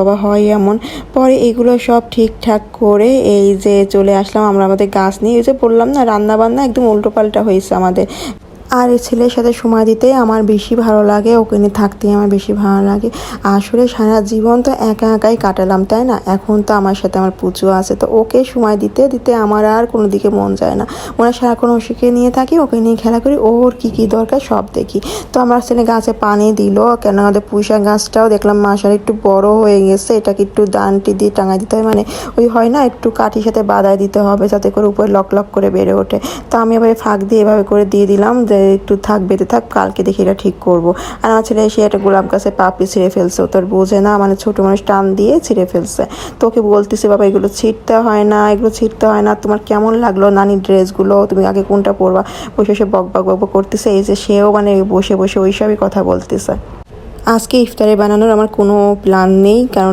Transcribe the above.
বাবা হয় এমন। পরে এগুলো সব ঠিকঠাক করে এই যে চলে আসলাম আমরা আমাদের গাছ নিয়ে। এই যে বললাম না, রান্না বান্না একদম উল্টোপাল্টা হয়েছে আমাদের। আর এই ছেলের সাথে সময় দিতে আমার বেশি ভালো লাগে, ওকে নিয়ে থাকতেই আমার বেশি ভালো লাগে। আসলে সারা জীবন তো একা একাই কাটালাম, তাই না? এখন তো আমার সাথে আমার পুচু আছে, তো ওকে সময় দিতে দিতে আমার আর কোনো দিকে মন যায় না। মনে সারাক্ষণ ওকে নিয়ে থাকি, ওকে নিয়ে খেলা করি, ওর কী কী দরকার সব দেখি। তো আমার ছেলে গাছে পানি দিল, কেন আমাদের পুঁইশাক গাছটাও দেখলাম মাসার একটু বড় হয়ে গেছে, এটাকে একটু ডানটি দিয়ে টাঙায় দিতে হয়, মানে ওই হয় না একটু কাঠির সাথে বাঁধায় দিতে হবে যাতে করে উপরে লক লক করে বেড়ে ওঠে। তো আমি এভাবে ফাঁক দিয়ে এভাবে করে দিয়ে দিলাম যে একটু থাক, বেঁধে থাক, কালকে দেখি এটা ঠিক করব। আর আমার ছেলে এসে একটা গোলাপ গাছে পাপড়ি ছিঁড়ে ফেলছে, ও তোর বোঝে না, মানে ছোটো মানুষ টান দিয়ে ছিঁড়ে ফেলছে। তো ওকে বলতেছে, বাবা এগুলো ছিঁড়তে হয় না, এগুলো ছিঁড়তে হয় না, তোমার কেমন লাগলো নানির ড্রেসগুলো, তুমি আগে কোনটা পরবা? বসে বসে বক বক বক করতেছে। এই যে সেও মানে বসে বসে ওইসবই কথা বলতেছে। আজকে ইফতারে বানানোর আমার কোনো প্ল্যান নেই, কারণ